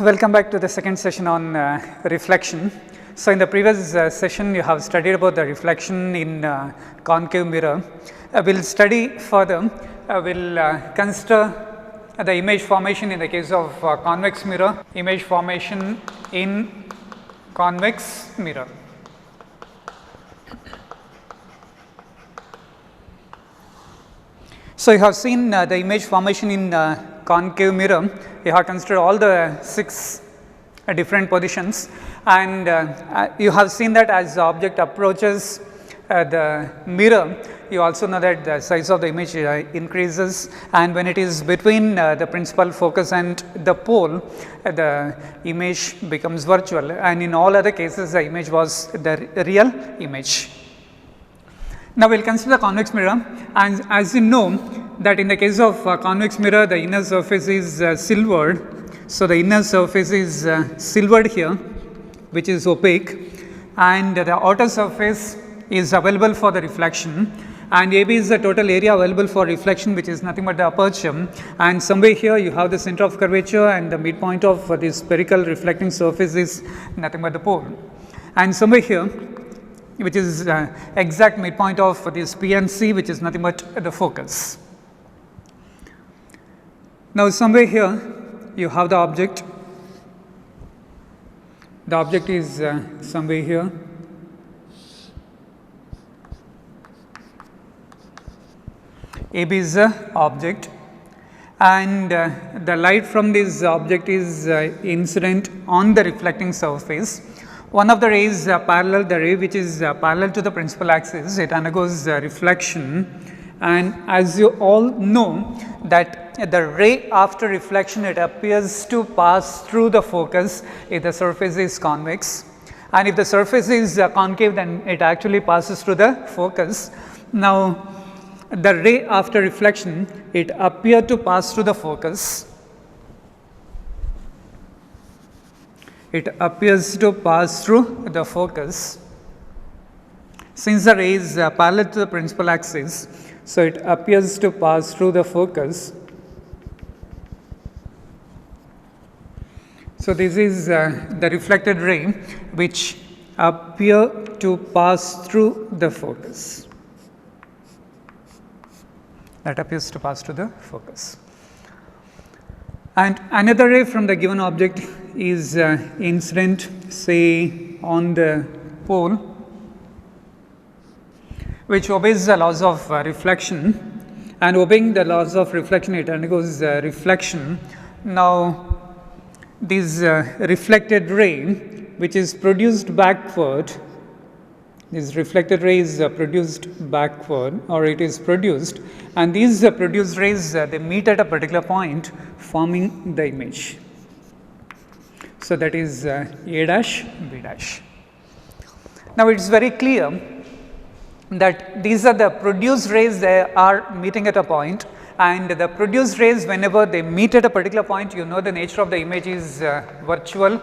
Welcome back to the second session on reflection. So, in the previous session you have studied about the reflection in concave mirror. We will study further, we will consider the image formation in the case of convex mirror, image formation in convex mirror. So, you have seen the image formation in concave mirror. You have considered all the 6 different positions, and you have seen that as the object approaches the mirror, you also know that the size of the image increases, and when it is between the principal focus and the pole, the image becomes virtual, and in all other cases the image was the real image. Now, we will consider the convex mirror, and as you know that in the case of convex mirror, the inner surface is silvered. So, the inner surface is silvered here, which is opaque, and the outer surface is available for the reflection, and AB is the total area available for reflection, which is nothing but the aperture, and somewhere here you have the center of curvature, and the midpoint of this spherical reflecting surface is nothing but the pole, and somewhere here, which is exact midpoint of this P and C, which is nothing but the focus. Now, somewhere here you have the object is somewhere here, AB is the object, and the light from this object is incident on the reflecting surface. One of the rays parallel, the ray which is parallel to the principal axis, it undergoes reflection, and as you all know that the ray after reflection, it appears to pass through the focus if the surface is convex, and if the surface is concave, then it actually passes through the focus. Now, the ray after reflection, it appeared to pass through the focus. It appears to pass through the focus. Since the ray is parallel to the principal axis, so it appears to pass through the focus. So, this is the reflected ray which appear to pass through the focus. That appears to pass through the focus. And another ray from the given object is incident, say, on the pole, which obeys the laws of reflection, and obeying the laws of reflection, it undergoes reflection. Now, this reflected ray which is produced backward, this reflected ray is produced backward, or it is produced, and these produced rays they meet at a particular point, forming the image. So, that is A dash, B dash. Now, it is very clear that these are the produced rays, they are meeting at a point, and the produced rays, whenever they meet at a particular point, you know the nature of the image is virtual.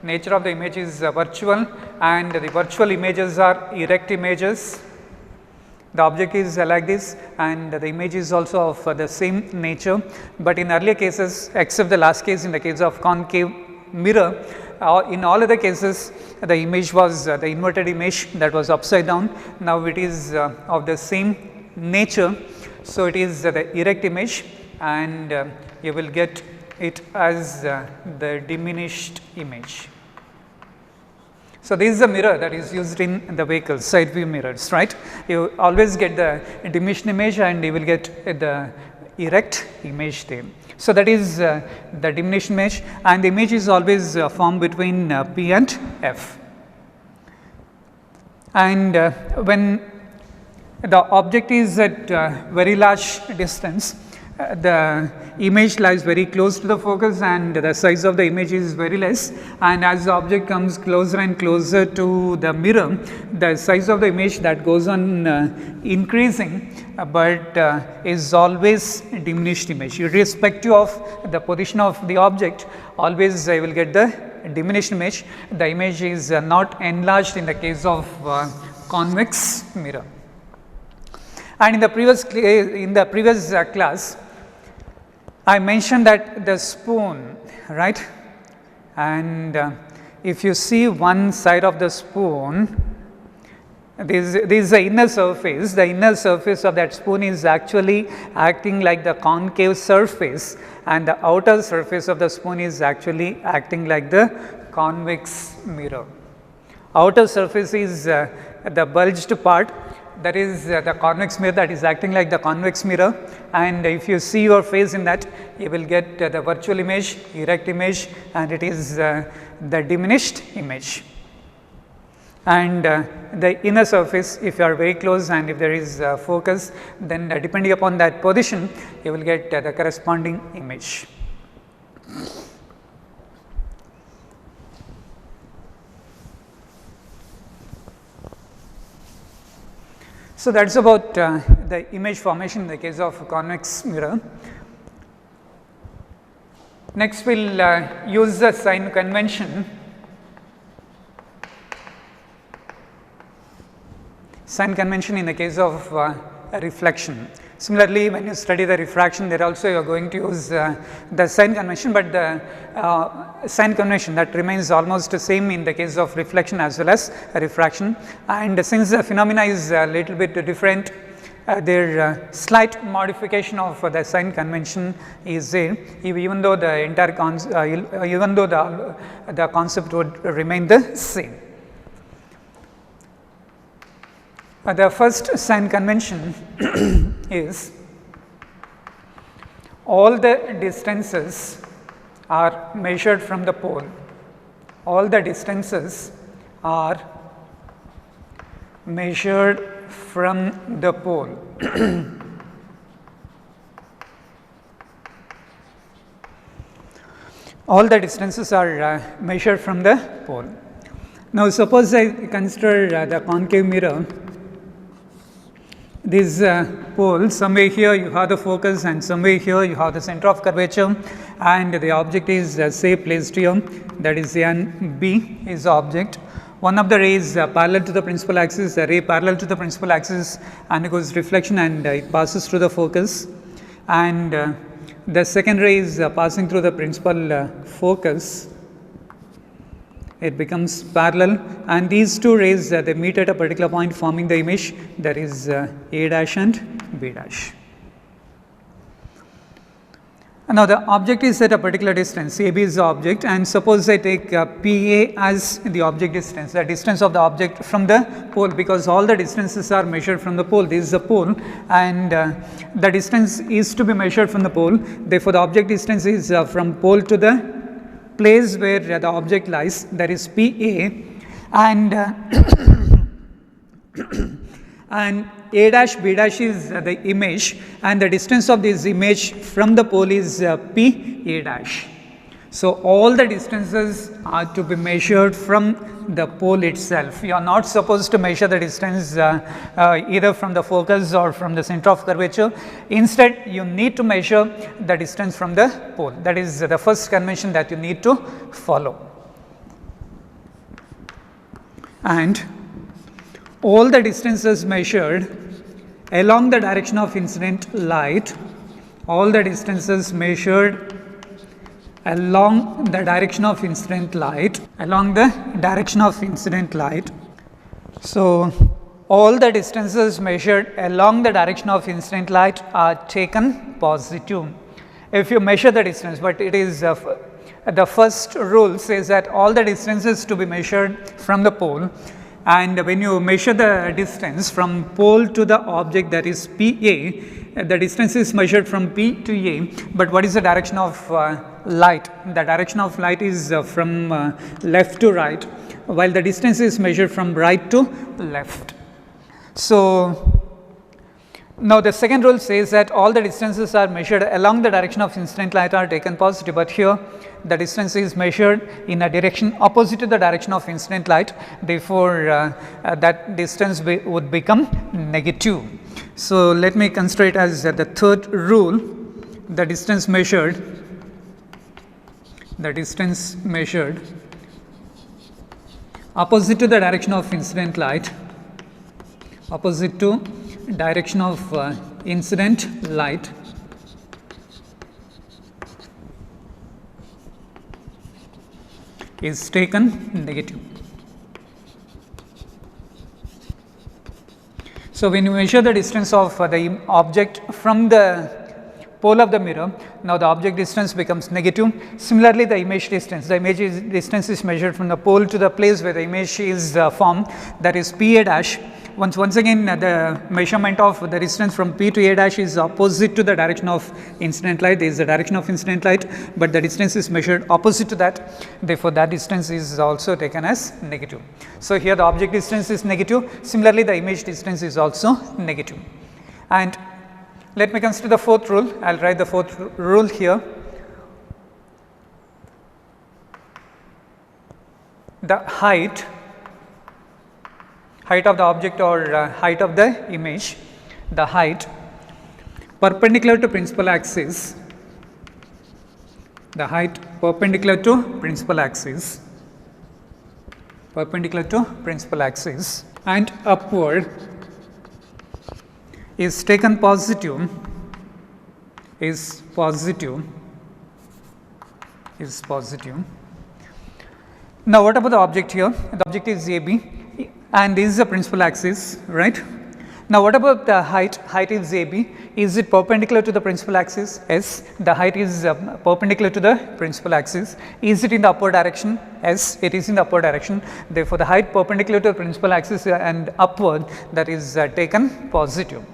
Nature of the image is virtual, and the virtual images are erect images. The object is like this, and the image is also of the same nature, but in earlier cases, except the last case, in the case of concave mirror, in all other cases the image was the inverted image, that was upside down. Now, it is of the same nature. So, it is the erect image, and you will get it as the diminished image. So, this is a mirror that is used in the vehicles, side view mirrors, right. You always get the diminished image, and you will get the erect image there. So, that is the diminished image, and the image is always formed between P and F. And when the object is at very large distance, the image lies very close to the focus, and the size of the image is very less, and as the object comes closer and closer to the mirror, the size of the image that goes on increasing, but is always diminished image. Irrespective of the position of the object, always I will get the diminished image. The image is not enlarged in the case of convex mirror. And in the previous class, I mentioned that the spoon, right, and if you see one side of the spoon, this is the inner surface. The inner surface of that spoon is actually acting like the concave surface, and the outer surface of the spoon is actually acting like the convex mirror. Outer surface is the bulged part, that is the convex mirror, that is acting like the convex mirror, and if you see your face in that, you will get the virtual image, erect image, and it is the diminished image. And the inner surface, if you are very close and if there is focus, then depending upon that position, you will get the corresponding image. So, that is about the image formation in the case of convex mirror. Next, we will use the sign convention. Sign convention in the case of reflection. Similarly, when you study the refraction, there also you are going to use the sign convention, but the sign convention that remains almost the same in the case of reflection as well as refraction. And since the phenomena is a little bit different, their slight modification of the sign convention is there, even though the entire the concept would remain the same. The first sign convention is all the distances are measured from the pole. All the distances are measured from the pole. All the distances are measured from the pole. Now, suppose I consider the concave mirror. This pole, somewhere here you have the focus and somewhere here you have the center of curvature, and the object is say placed here, that is N B is the object. One of the rays parallel to the principal axis, the ray parallel to the principal axis undergoes reflection and it passes through the focus, and the second ray is passing through the principal focus. It becomes parallel, and these two rays they meet at a particular point, forming the image, that is A dash and B dash. Now, the object is at a particular distance, AB is the object, and suppose I take PA as the object distance, the distance of the object from the pole, because all the distances are measured from the pole. This is the pole, and the distance is to be measured from the pole. Therefore, the object distance is from pole to the place where the object lies, that is PA, and and A dash B dash is the image, and the distance of this image from the pole is P A dash. So, all the distances are to be measured from the pole itself. You are not supposed to measure the distance either from the focus or from the center of curvature. Instead, you need to measure the distance from the pole. That is the first convention that you need to follow. And all the distances measured along the direction of incident light, all the distances measured along the direction of incident light, So, all the distances measured along the direction of incident light are taken positive. If you measure the distance, but it is the first rule says that all the distances to be measured from the pole, and when you measure the distance from pole to the object, that is PA, the distance is measured from P to A, but what is the direction of light? The direction of light is from left to right, while the distance is measured from right to left. So, now the second rule says that all the distances are measured along the direction of incident light are taken positive, but here the distance is measured in a direction opposite to the direction of incident light. Therefore, that distance would become negative. So, let me consider it as the third rule. The distance measured opposite to the direction of incident light, is taken negative. So, when you measure the distance of the object from the pole of the mirror, now the object distance becomes negative. Similarly, the image distance distance is measured from the pole to the place where the image is formed, that is P A dash. Once again, the measurement of the distance from P to A dash is opposite to the direction of incident light. There is the direction of incident light, but the distance is measured opposite to that. Therefore, that distance is also taken as negative. So, here the object distance is negative. Similarly, the image distance is also negative. And let me consider the fourth rule. I will write the fourth rule here. The height of the object or height of the image, the height perpendicular to principal axis, the height perpendicular to principal axis, and upward is taken positive, Now, what about the object here? The object is AB and this is the principal axis, right? Now, what about the height? Height is AB. Is it perpendicular to the principal axis? Yes, the height is perpendicular to the principal axis. Is it in the upward direction? Yes, it is in the upward direction. Therefore, the height perpendicular to the principal axis and upward, that is taken positive.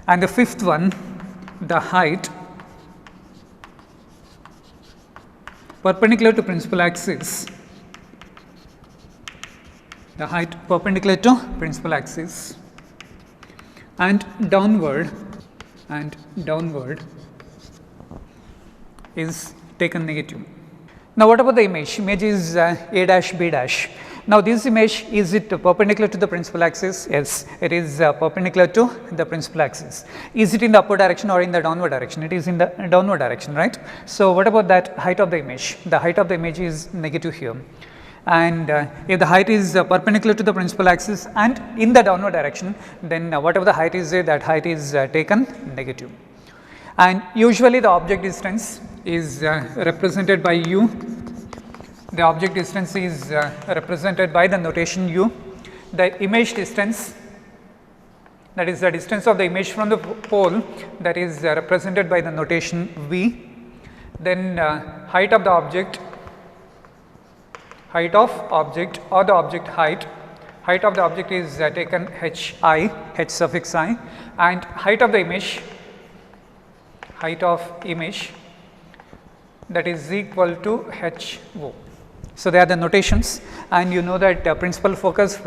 And the fifth one, the height perpendicular to principal axis, the height perpendicular to principal axis and downward is taken negative. Now, what about the image? Image is A dash B dash. Now, this image, is it perpendicular to the principal axis? Yes, it is perpendicular to the principal axis. Is it in the upward direction or in the downward direction? It is in the downward direction, right? So, what about that height of the image? The height of the image is negative here. And if the height is perpendicular to the principal axis and in the downward direction, then whatever the height is there, that height is taken negative. And usually the object distance is represented by u. The object distance is represented by the notation u. The image distance, that is the distance of the image from the pole, that is represented by the notation v. Then height of the object, or the object height. Height of the object is taken h suffix I, and height of the image, that is equal to h o. So, they are the notations, and you know that principal focus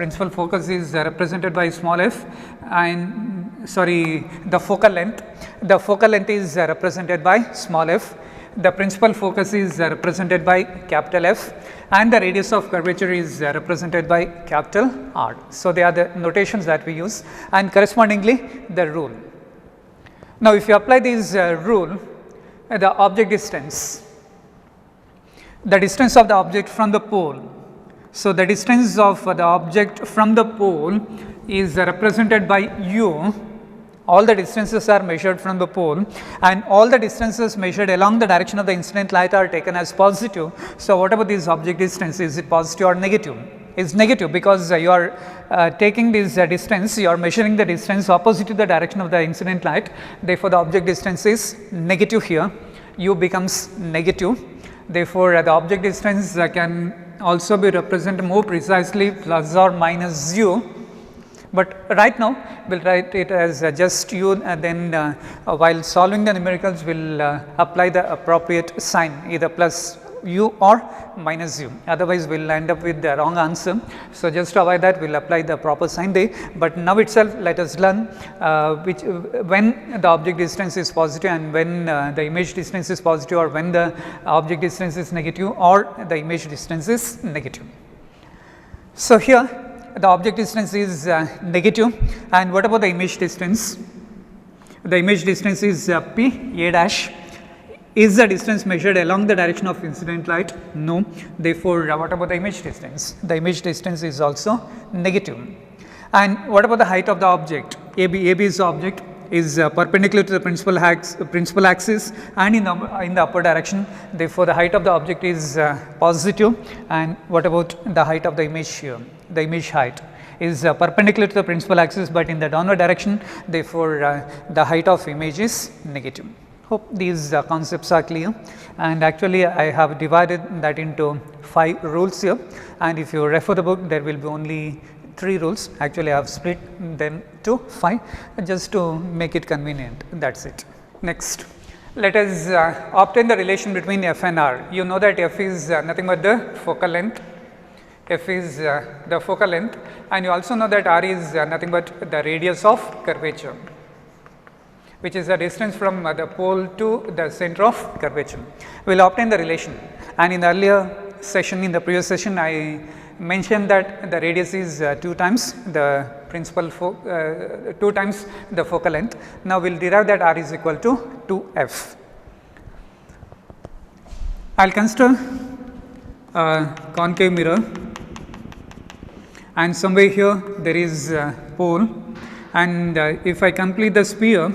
is represented by small f, and the focal length is represented by small f. The principal focus is represented by capital F, and the radius of curvature is represented by capital R. So, they are the notations that we use, and correspondingly the rule. Now, if you apply this rule, the object distance, the distance of the object from the pole. So, the distance of the object from the pole is represented by u. All the distances are measured from the pole, and all the distances measured along the direction of the incident light are taken as positive. So, what about this object distance? Is it positive or negative? It is negative, because you are taking this distance, you are measuring the distance opposite to the direction of the incident light. Therefore, the object distance is negative here, u becomes negative. Therefore, the object distance can also be represented more precisely plus or minus u, but right now we will write it as just u, and then while solving the numericals we will apply the appropriate sign, either plus u or minus u, otherwise we will end up with the wrong answer. So, just to avoid that, we will apply the proper sign there, but now itself let us learn when the object distance is positive and when the image distance is positive, or when the object distance is negative or the image distance is negative. So, here the object distance is negative, and what about the image distance? The image distance is p a dash. Is the distance measured along the direction of incident light? No. Therefore, what about the image distance? The image distance is also negative. And what about the height of the object? AB is the object, is perpendicular to the principal axis and in the upward direction. Therefore, the height of the object is positive. And what about the height of the image here? The image height is perpendicular to the principal axis, but in the downward direction. Therefore, the height of image is negative. Hope these concepts are clear, and actually I have divided that into 5 rules here, and if you refer the book there will be only 3 rules. Actually I have split them to 5 just to make it convenient, that is it. Next, let us obtain the relation between f and r. You know that f is nothing but the focal length, f is the focal length, and you also know that r is nothing but the radius of curvature, which is the distance from the pole to the center of curvature. We will obtain the relation, and in the earlier session, in the previous session, I mentioned that the radius is 2 times the principal 2 times the focal length. Now, we will derive that r is equal to 2f. I will consider a concave mirror, and somewhere here there is a pole, and if I complete the sphere,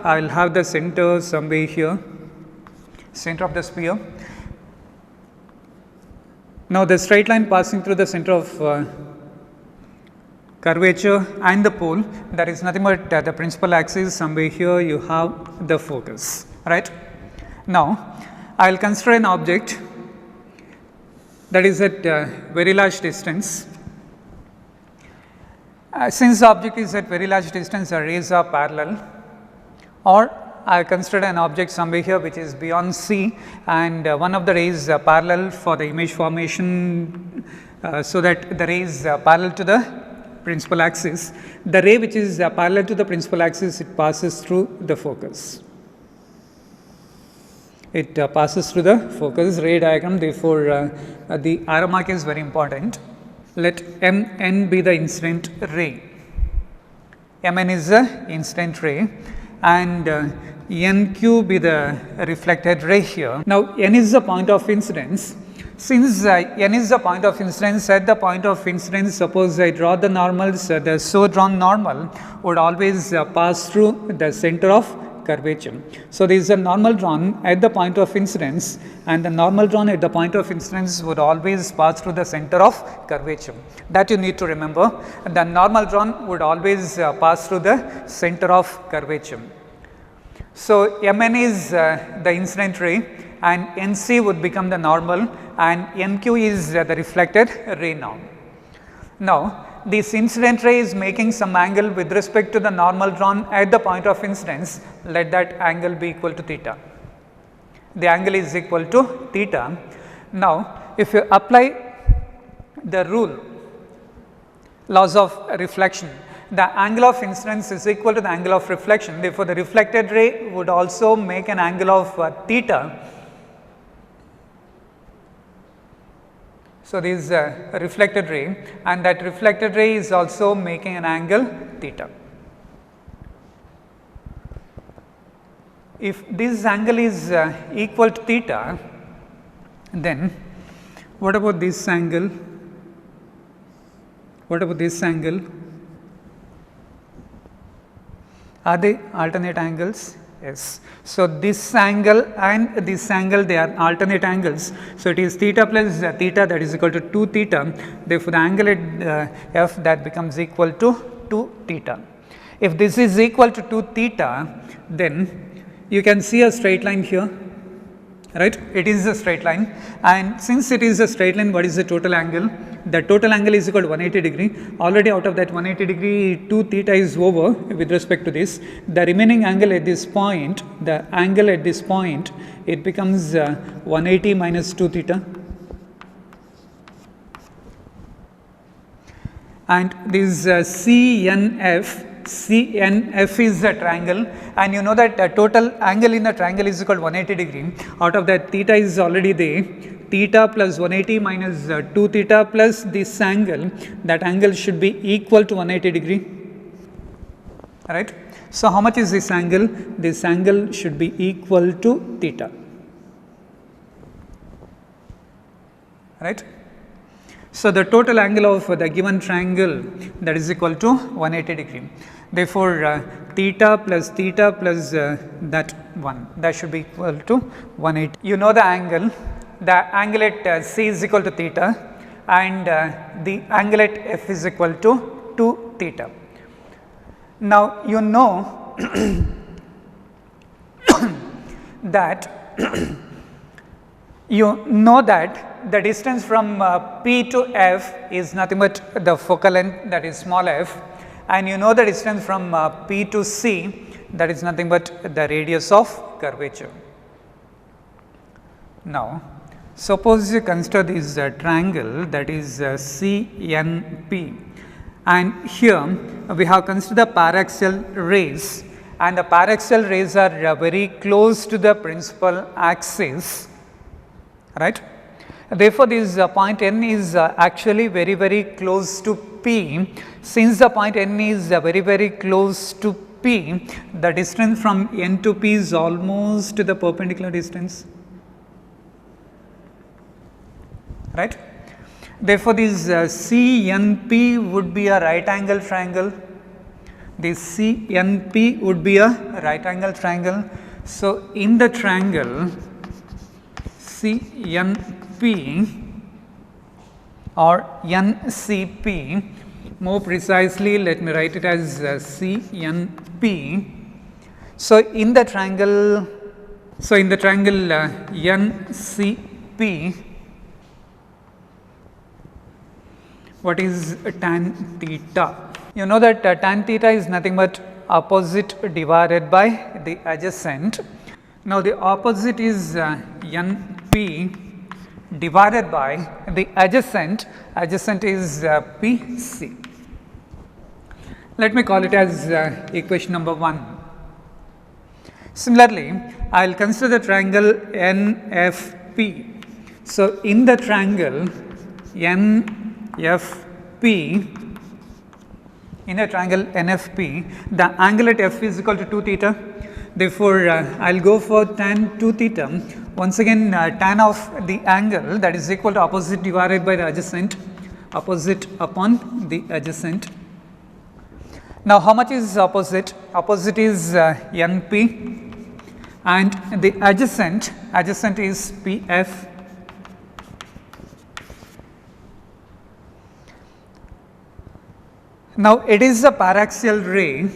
I will have the center somewhere here, center of the sphere. Now, the straight line passing through the center of curvature and the pole, that is nothing but the principal axis. Somewhere here you have the focus, right. Now, I will consider an object that is at very large distance. Since the object is at very large distance, the rays are parallel, or I consider an object somewhere here which is beyond c, and one of the rays parallel for the image formation, so that the ray is parallel to the principal axis. The ray which is parallel to the principal axis, it passes through the focus. It passes through the focus ray diagram. Therefore, the arrow mark is very important. Let Mn be the incident ray. Mn is the incident ray, and Nq be the reflected ray here. Now, N is the point of incidence. Since N is the point of incidence, at the point of incidence, suppose I draw the normals, the so drawn normal would always pass through the center of curvature. So, there is a normal drawn at the point of incidence, and the normal drawn at the point of incidence would always pass through the center of curvature. That you need to remember. The normal drawn would always pass through the center of curvature. So, Mn is the incident ray, and Nc would become the normal, and Nq is the reflected ray now. Now, this incident ray is making some angle with respect to the normal drawn at the point of incidence. Let that angle be equal to theta. The angle is equal to theta. Now, if you apply the rule, laws of reflection, the angle of incidence is equal to the angle of reflection. Therefore, the reflected ray would also make an angle of theta. So, this is a reflected ray, and that reflected ray is also making an angle theta. If this angle is equal to theta, then what about this angle? What about this angle? Are they alternate angles? Yes. So, this angle and this angle, they are alternate angles. So, it is theta plus theta, that is equal to 2 theta. Therefore, the angle at f, that becomes equal to 2 theta. If this is equal to 2 theta, then you can see a straight line here, right. It is a straight line, and since it is a straight line, what is the total angle? The total angle is equal to 180 degree. Already out of that 180 degree, 2 theta is over with respect to this. The remaining angle at this point, it becomes 180 minus 2 theta. And this CNF is a triangle, and you know that the total angle in the triangle is equal to 180 degree. Out of that, theta is already there. Theta plus 180 minus 2 theta plus this angle, that angle should be equal to 180 degree, right. So, how much is this angle? This angle should be equal to theta, right. So, the total angle of the given triangle, that is equal to 180 degree. Therefore, theta plus that one, that should be equal to 180. You know the angle at C is equal to theta, and the angle at F is equal to 2 theta. Now, you know that the distance from P to F is nothing but the focal length, that is small f, and you know the distance from P to C, that is nothing but the radius of curvature. Now, suppose you consider this triangle, that is CNP, and here we have considered the paraxial rays, and the paraxial rays are very close to the principal axis, right. Therefore, this point N is actually very close to P. Since the point N is very close to P, the distance from N to P is almost the perpendicular distance, right. Therefore, this CNP would be a right angle triangle. This CNP would be a right angle triangle. So, in the triangle CNP or NCP, more precisely let me write it as CNP. So, in the triangle NCP, what is tan theta? You know that tan theta is nothing but opposite divided by the adjacent. Now, the opposite is NP divided by the adjacent is PC. Let me call it as equation number 1. Similarly, I will consider the triangle NFP. So, in the triangle NFP, the angle at F is equal to 2 theta. Therefore, I will go for tan 2 theta. Once again, tan of the angle, that is equal to opposite divided by the adjacent, opposite upon the adjacent. Now, how much is opposite? Opposite is NP, and the adjacent is PF. Now, it is a paraxial ray.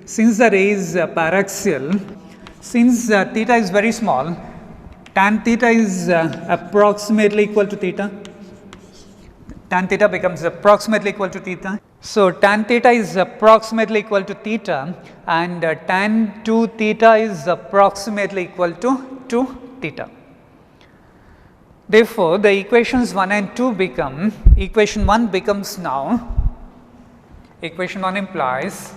Since the ray is paraxial, since theta is very small, tan theta is approximately equal to theta. Tan theta becomes approximately equal to theta. So, tan theta is approximately equal to theta, and tan 2 theta is approximately equal to 2 theta. Therefore, the equations 1 and 2 become, equation 1 becomes now, equation 1 implies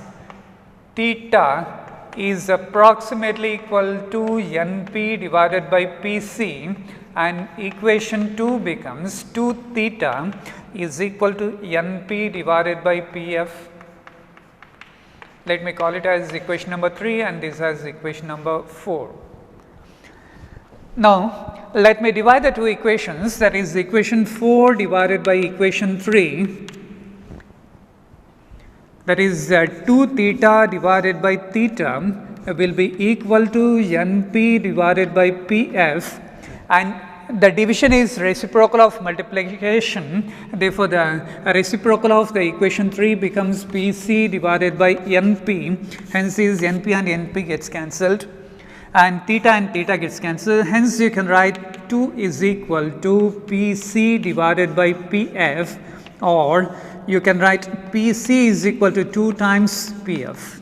theta is approximately equal to NP divided by PC, and equation 2 becomes 2 theta is equal to NP divided by PF. Let me call it as equation number 3 and this as equation number 4. Now, let me divide the two equations, that is equation 4 divided by equation 3. That is 2 theta divided by theta will be equal to NP divided by PF, and the division is reciprocal of multiplication. Therefore, the reciprocal of the equation 3 becomes PC divided by NP. Hence, is NP and NP gets cancelled, and theta gets cancelled. Hence, you can write 2 is equal to PC divided by PF, or you can write PC is equal to 2 times PF,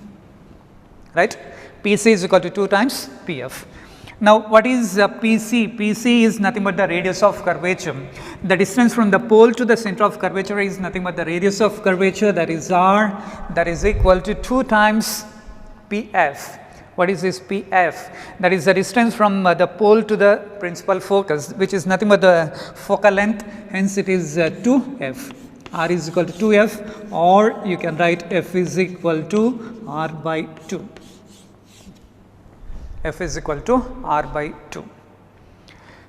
right. PC is equal to 2 times PF. Now, what is PC? PC is nothing but the radius of curvature. The distance from the pole to the center of curvature is nothing but the radius of curvature, that is R, that is equal to 2 times PF. What is this PF? That is the distance from the pole to the principal focus, which is nothing but the focal length. Hence, it is 2F. R is equal to 2F, or you can write F is equal to R by 2. F is equal to R by 2.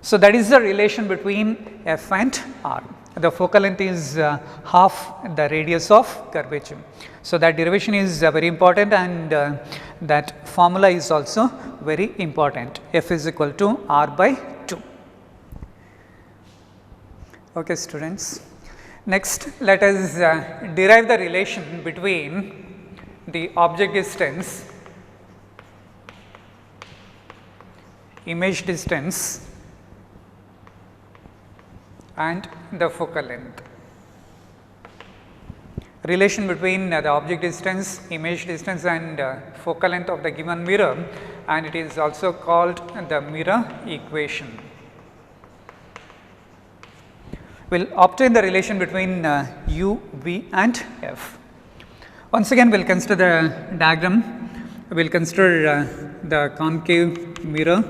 So, that is the relation between F and R. the focal length is half the radius of curvature. So, that derivation is very important, and that formula is also very important, f is equal to r by 2. Okay, students. Next, let us derive the relation between the object distance, image distance and the focal length. Relation between the object distance, image distance and focal length of the given mirror, and it is also called the mirror equation. We will obtain the relation between u, v and f. Once again, we will consider the diagram. We will consider the concave mirror.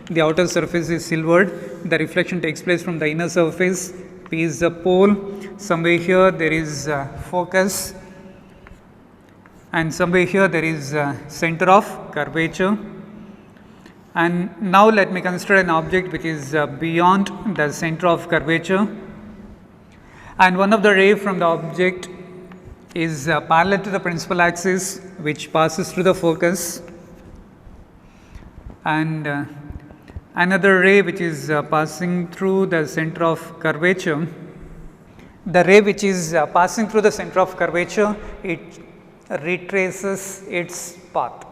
The outer surface is silvered. The reflection takes place from the inner surface. P is the pole. Somewhere here there is focus, and somewhere here there is center of curvature. And now let me consider an object which is beyond the center of curvature, and one of the ray from the object is parallel to the principal axis, which passes through the focus, and another ray which is passing through the center of curvature. The ray which is passing through the center of curvature, it retraces its path.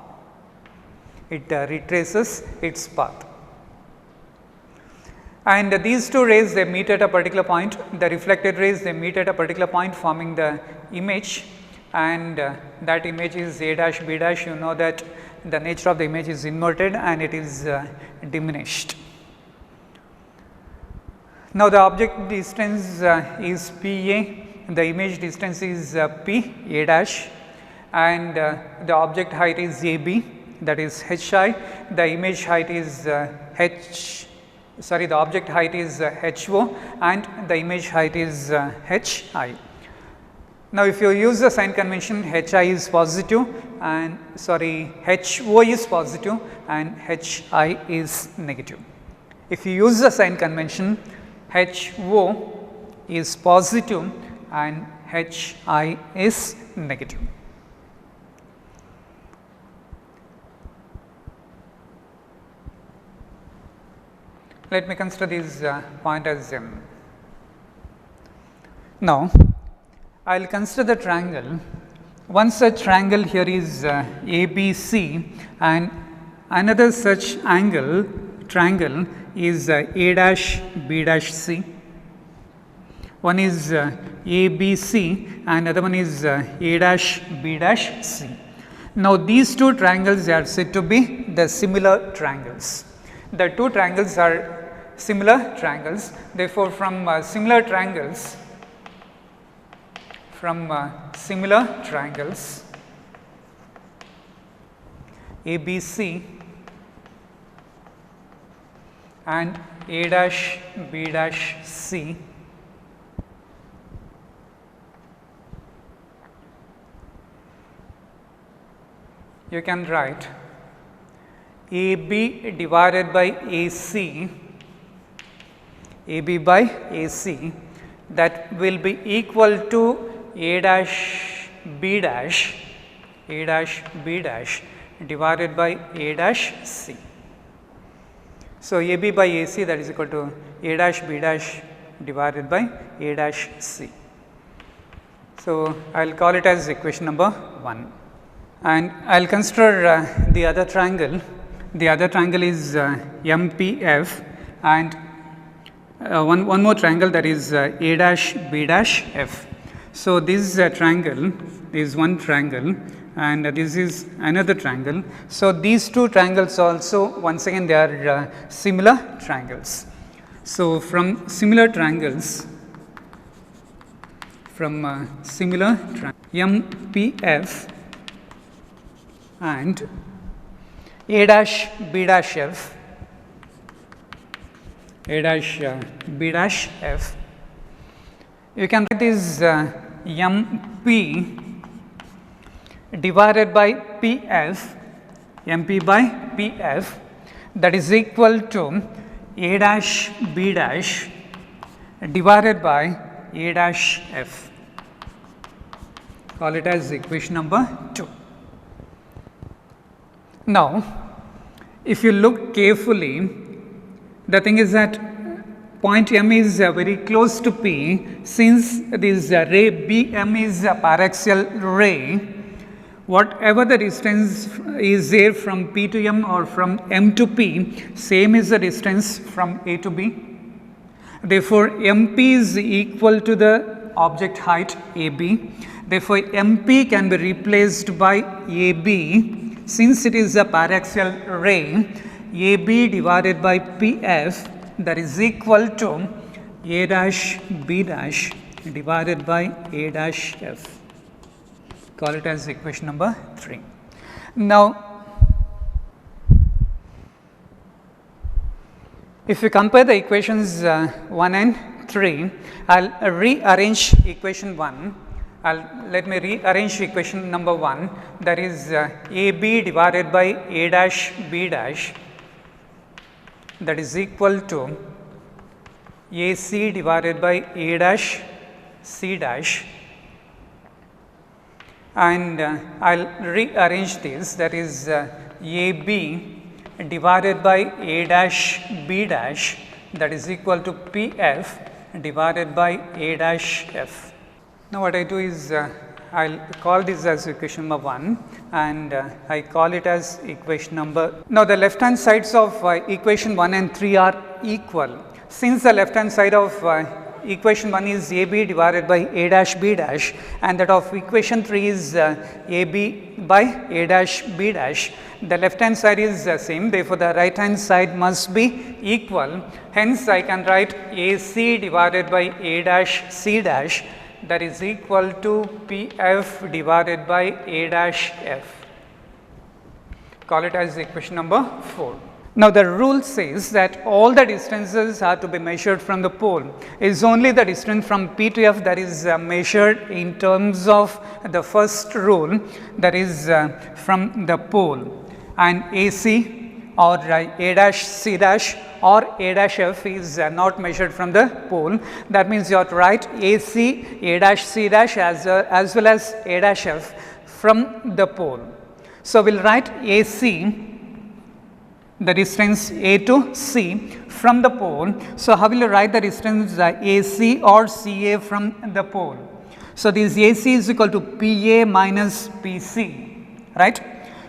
It retraces its path. And these two rays, they meet at a particular point. The reflected rays, they meet at a particular point, forming the image, and that image is A dash B dash. You know that the nature of the image is inverted and it is diminished. Now, the object distance is P A, the image distance is P A dash, and the object height is A B, that is H I. The image height is the object height is H O, and the image height is H I. Now, if you use the sign convention, H I is positive and H O is positive and H I is negative. If you use the sign convention, H O is positive and H I is negative. Let me consider this point as M. Now, I will consider the triangle. One such triangle here is ABC, and another such triangle is A dash B dash C. One is ABC and other one is A dash B dash C. Now, these two triangles are said to be the similar triangles. The two triangles are similar triangles. Therefore, from similar triangles, ABC and A dash B dash C, you can write AB divided by AC, AB by AC, that will be equal to A dash B dash, divided by A dash C. So, AB by AC, that is equal to A dash B dash divided by A dash C. So, I will call it as equation number 1, and I will consider the other triangle. The other triangle is MPF, and one more triangle, that is A dash B dash F. So, this triangle is one triangle and this is another triangle. So, these two triangles also, once again, they are similar triangles. So, from similar triangles, MPF and A dash B dash F, you can write this MP divided by PF, MP by PF, that is equal to A dash B dash divided by A dash f. Call it as equation number 2. Now, if you look carefully, the thing is that point M is very close to P. Since this ray BM is a paraxial ray, whatever the distance is there from P to M or from M to P, same is the distance from A to B. Therefore, MP is equal to the object height AB. Therefore, MP can be replaced by AB. Since it is a paraxial ray, AB divided by PF, that is equal to A dash B dash divided by A dash F. Call it as equation number 3. Now, if you compare the equations 1 and 3, I will rearrange equation 1. Let me rearrange equation number 1, that is AB divided by A dash B dash, that is equal to AC divided by A dash C dash, and I will rearrange this, that is AB divided by A dash B dash, that is equal to PF divided by A dash F. Now, what I do is I will call this as equation number 1 and I call it as equation number. Now, the left hand sides of equation 1 and 3 are equal. Since the left hand side of equation 1 is AB divided by A dash B dash and that of equation 3 is AB by A dash B dash, the left hand side is the same. Therefore, the right hand side must be equal. Hence, I can write AC divided by A dash C dash, that is equal to PF divided by A dash F. Call it as equation number 4. Now, the rule says that all the distances are to be measured from the pole. It is only the distance from P to F that is measured in terms of the first rule, that is from the pole, and AC or A dash C dash or A dash F is not measured from the pole. That means you have to write AC, A dash C dash as well as A dash F from the pole. So, we will write AC, the distance A to C from the pole. So, how will you write the distance AC or CA from the pole? So, this AC is equal to PA minus PC, right.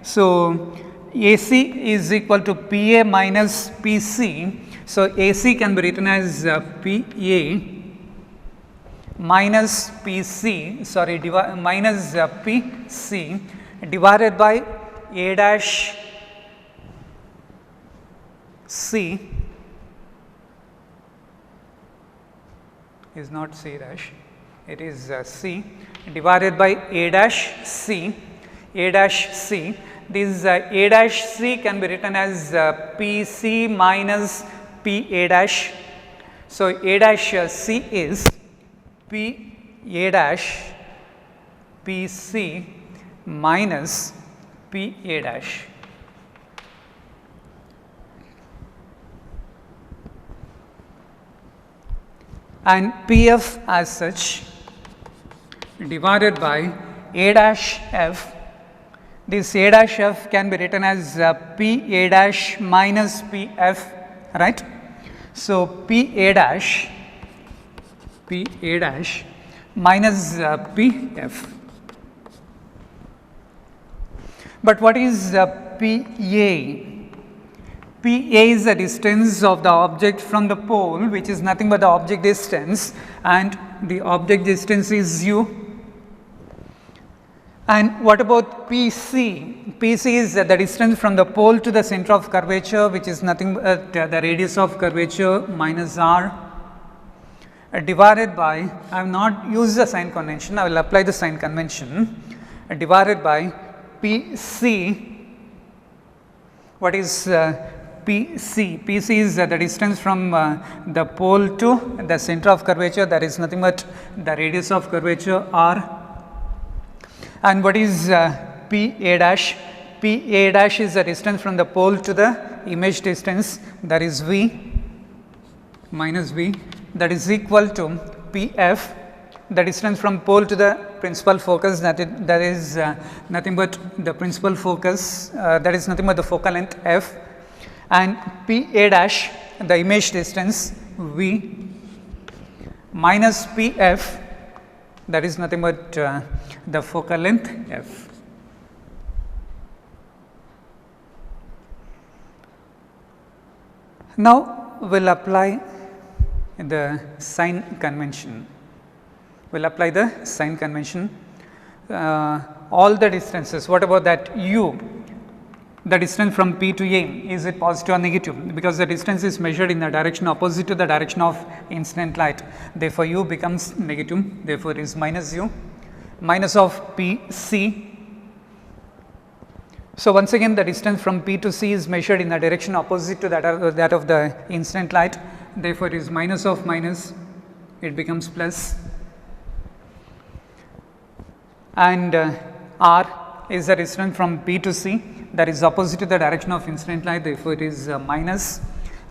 So, AC is equal to PA minus PC. So, AC can be written as PA minus PC, sorry, minus PC divided by A dash C is not C dash, it is C divided by A dash C, A dash C. This A dash C can be written as PC minus PA dash. So, A dash C is P A dash PC minus PA dash. And PF as such divided by A dash F. This A dash F can be written as P A dash minus PF, right. So, P A dash minus PF. But what is PA? PA is the distance of the object from the pole, which is nothing but the object distance, and the object distance is u. And what about PC? PC is the distance from the pole to the center of curvature, which is nothing but the radius of curvature minus r, divided by, I have not used the sign convention, I will apply the sign convention, divided by PC. What is PC? PC is the distance from the pole to the center of curvature, that is nothing but the radius of curvature r. And what is PA dash? PA dash is the distance from the pole to the image distance, that is V minus V, that is equal to Pf, the distance from pole to the principal focus, that is nothing but the principal focus, that is nothing but the focal length f, and Pa dash, the image distance V, minus Pf, that is nothing but the focal length f. Now, we will apply the sign convention. We will apply the sign convention. All the distances, what about that u, the distance from P to A, is it positive or negative? Because the distance is measured in the direction opposite to the direction of incident light. Therefore, u becomes negative, therefore, it is minus u, minus of P C. So, once again the distance from P to C is measured in the direction opposite to that of the incident light, therefore, it is minus of minus, it becomes plus, and R is the distance from P to C, that is opposite to the direction of incident light, therefore, it is minus,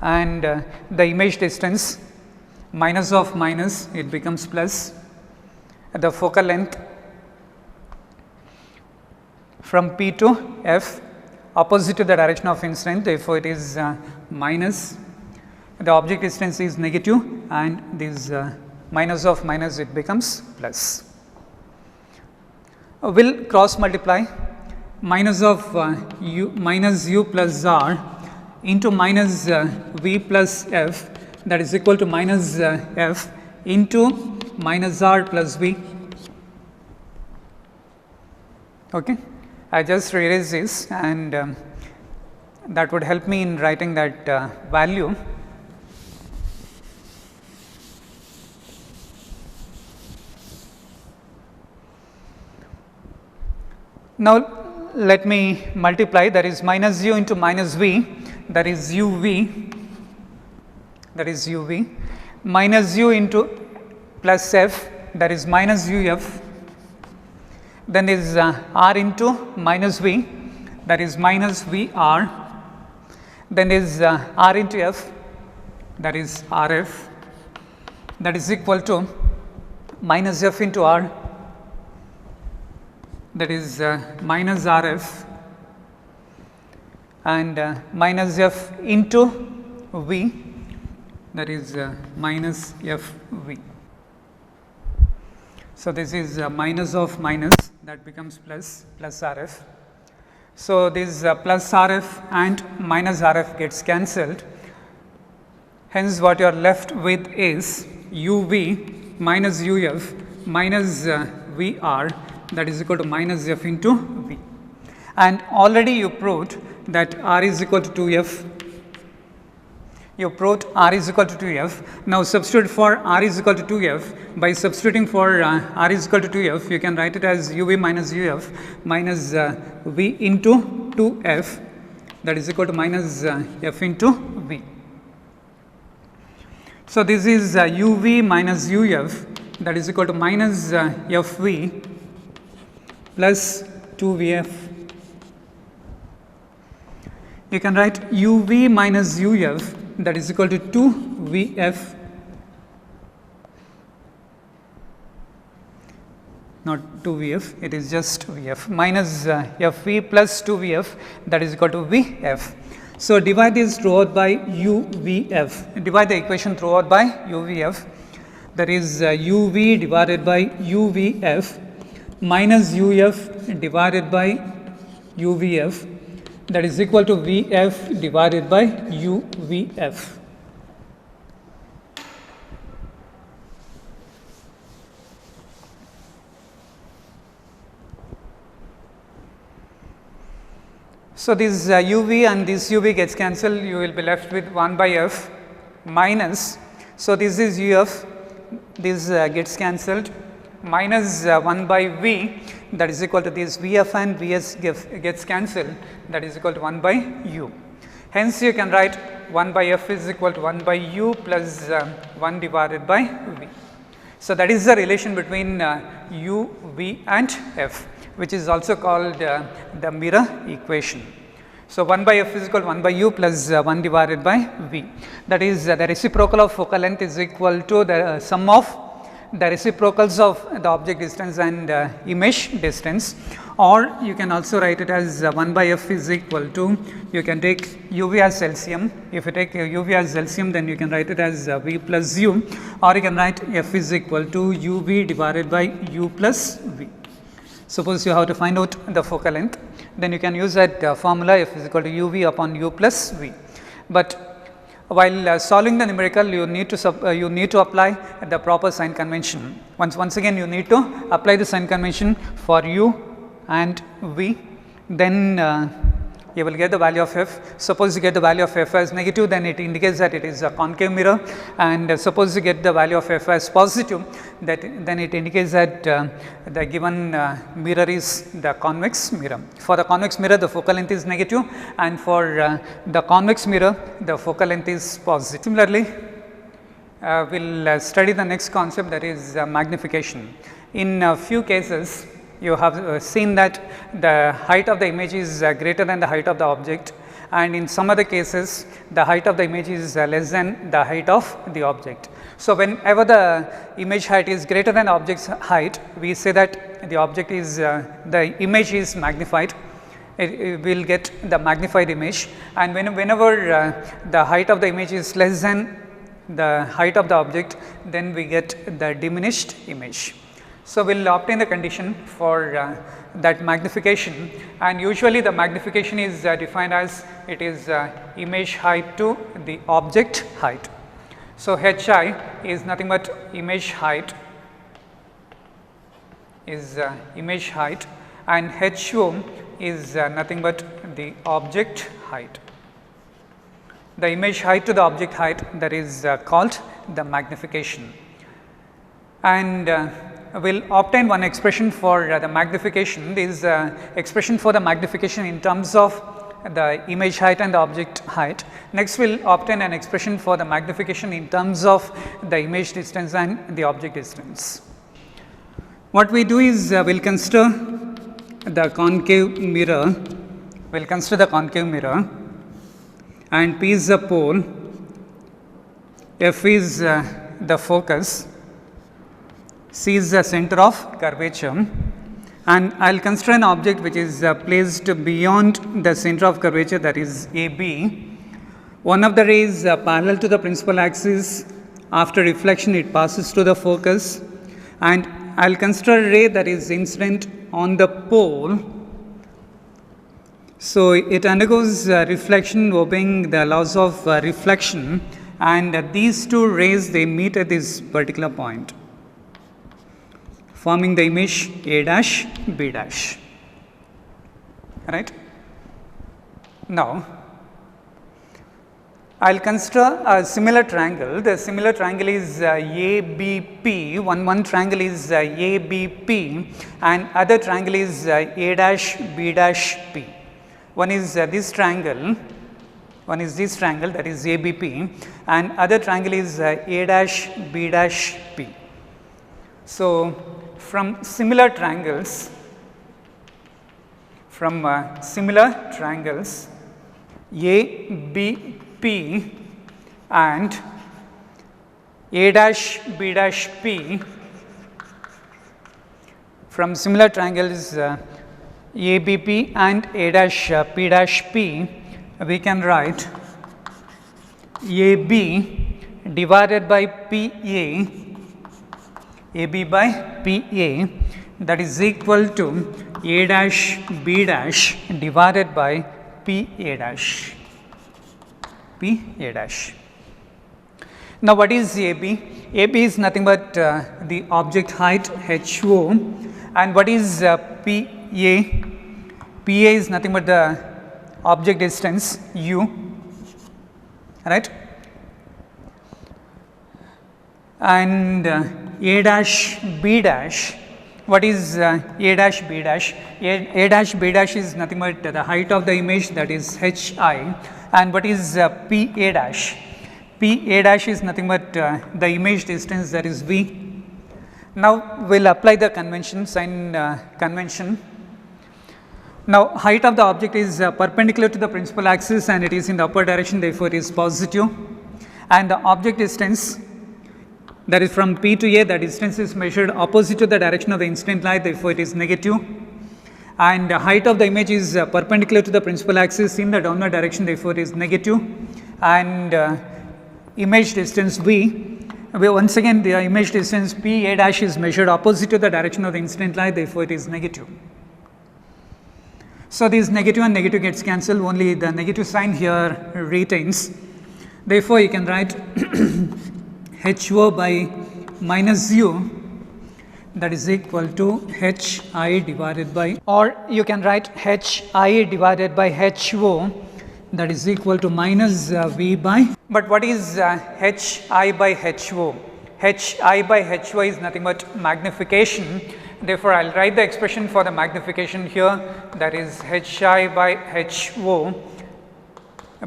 and the image distance minus of minus, it becomes plus, the focal length from P to F opposite to the direction of incident, therefore, it is minus, the object distance is negative, and this minus of minus, it becomes plus. We will cross multiply minus of u minus u plus r into minus v plus f, that is equal to minus f into minus r plus v. Okay. I just erase this, and that would help me in writing that value. Now, let me multiply, that is minus u into minus v, that is u v, minus u into plus f, that is minus u f, then is r into minus v, that is minus v r, then is r into f, that is r f, that is equal to minus f into r, that is minus r f, and minus f into v, that is minus f v. So, this is minus of minus, that becomes plus, plus R f. So, this plus R f and minus R f gets cancelled. Hence, what you are left with is u v minus u f minus v r, that is equal to minus f into v. And already you proved that r is equal to 2f. You proved r is equal to 2f. Now, substitute for r is equal to 2f. By substituting for r is equal to 2f, you can write it as u v minus u f minus v into 2f, that is equal to minus f into v. So, this is u v minus u f, that is equal to minus f v plus 2 v f. You can write u v minus u f, that is equal to 2 v f, not 2 v f, it is just v f, minus f v plus 2 v f, that is equal to v f. So, divide this throughout by u v f, divide the equation throughout by u v f, that is u v divided by u v f minus u f divided by u v f, that is equal to v f divided by u v f. So, this u v and this u v gets cancelled, you will be left with 1 by f minus, so this is u f, this gets cancelled, minus 1 by v, that is equal to this v f and v s gets cancelled, that is equal to 1 by u. Hence, you can write 1 by f is equal to 1 by u plus 1 divided by v. So, that is the relation between u, v and f, which is also called the mirror equation. So, 1 by f is equal to 1 by u plus 1 divided by v, that is the reciprocal of focal length is equal to the sum of the reciprocals of the object distance and image distance, or you can also write it as 1 by f is equal to, you can take uv as LCM. If you take uv as LCM, then you can write it as v plus u, or you can write f is equal to uv divided by u plus v. Suppose you have to find out the focal length, then you can use that formula f is equal to uv upon u plus v. But while solving the numerical, you need to apply the proper sign convention. Once again, you need to apply the sign convention for u and v, then you will get the value of f. Suppose you get the value of f as negative, then it indicates that it is a concave mirror, and suppose you get the value of f as positive, then it indicates that the given mirror is the convex mirror. For the convex mirror, the focal length is negative, and for the convex mirror, the focal length is positive. Similarly, we will study the next concept, that is magnification. In a few cases, you have seen that the height of the image is greater than the height of the object, and in some other cases the height of the image is less than the height of the object. So, whenever the image height is greater than the object's height, we say that the object is the image is magnified. It will get the magnified image, and whenever the height of the image is less than the height of the object, then we get the diminished image. So, we will obtain the condition for that magnification, and usually the magnification is defined as it is image height to the object height. So, hi is nothing but image height and ho is nothing but the object height. The image height to the object height, that is called the magnification. And we will obtain one expression for the magnification. This expression for the magnification in terms of the image height and the object height. Next, we will obtain an expression for the magnification in terms of the image distance and the object distance. What we do is we will consider the concave mirror. We will consider the concave mirror, and P is the pole, F is the focus, C is the center of curvature, and I will consider an object which is placed beyond the center of curvature, that is AB. One of the rays parallel to the principal axis, after reflection it passes to the focus, and I will consider a ray that is incident on the pole. So, it undergoes reflection obeying the laws of reflection, and these two rays, they meet at this particular point, forming the image A dash B dash, right. Now, I will consider a similar triangle. The similar triangle is ABP. One triangle is ABP, and other triangle is A dash B dash P. One is this triangle, that is ABP, and other triangle is A dash B dash P. So, from similar triangles, ABP and A dash B dash P, from similar triangles ABP and A dash P dash P, we can write AB divided by PA, AB by PA, that is equal to A dash B dash divided by PA dash. Now, what is AB? AB is nothing but the object height HO, and what is PA? PA is nothing but the object distance U, right. And A dash B dash, what is A dash B dash? A dash B dash is nothing but the height of the image, that is HI, and what is PA dash? PA dash is nothing but the image distance, that is V. Now, we will apply the convention, sign convention. Now, height of the object is perpendicular to the principal axis and it is in the upward direction, therefore, it is positive, and the object distance that is from P to A, the distance is measured opposite to the direction of the incident light, therefore it is negative. And the height of the image is perpendicular to the principal axis in the downward direction, therefore it is negative. And image distance V, once again the image distance P A dash is measured opposite to the direction of the incident light, therefore it is negative. So this negative and negative gets cancelled, only the negative sign here retains. Therefore you can write HO by minus U, that is equal to HI divided by, or you can write HI divided by HO, that is equal to minus V by. But what is HI by HO? HI by HO is nothing but magnification. Therefore, I will write the expression for the magnification here, that is HI by HO,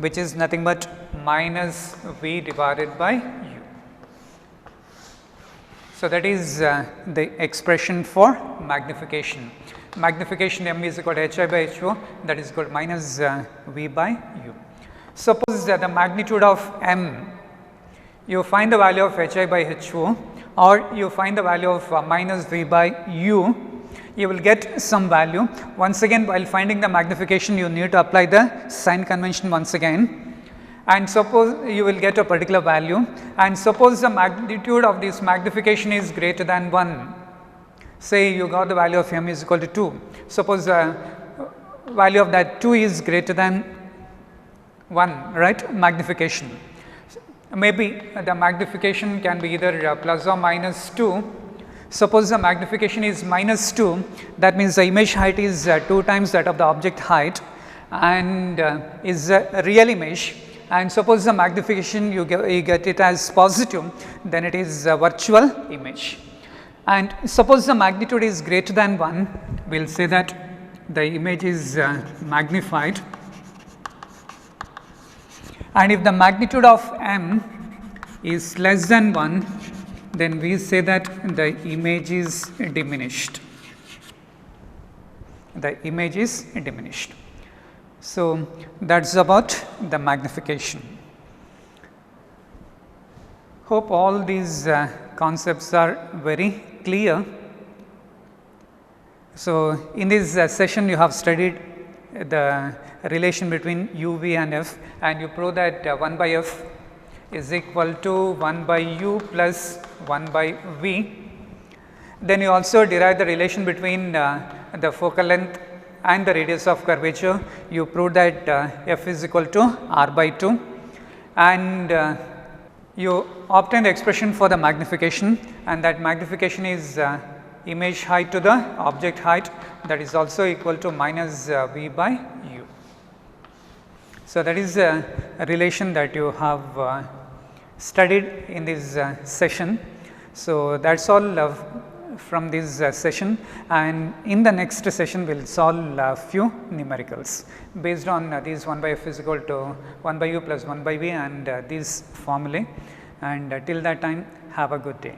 which is nothing but minus V divided by U. So, that is the expression for magnification. Magnification M is equal to HI by HO, that is equal to minus V by U. Suppose that the magnitude of M, you find the value of HI by HO, or you find the value of minus V by U, you will get some value. Once again, while finding the magnification, you need to apply the sign convention once again. And suppose you will get a particular value, and suppose the magnitude of this magnification is greater than 1. Say you got the value of M is equal to 2. Suppose the value of that 2 is greater than 1, right, magnification. Maybe the magnification can be either plus or minus 2. Suppose the magnification is minus 2, that means the image height is 2 times that of the object height and is a real image. And suppose the magnification you get it as positive, then it is a virtual image. And suppose the magnitude is greater than 1, we will say that the image is magnified. And if the magnitude of M is less than 1, then we say that the image is diminished. The image is diminished. So, that is about the magnification. Hope all these concepts are very clear. So, in this session you have studied the relation between U, V and F, and you prove that 1 by F is equal to 1 by U plus 1 by V. Then you also derive the relation between the focal length and the radius of curvature. You prove that F is equal to R by 2, and you obtain the expression for the magnification, and that magnification is image height to the object height, that is also equal to minus V by U. So, that is a relation that you have studied in this session. So, that is all from this session, and in the next session we will solve a few numericals based on these 1 by F is equal to 1 by U plus 1 by V and these formulae, and till that time have a good day.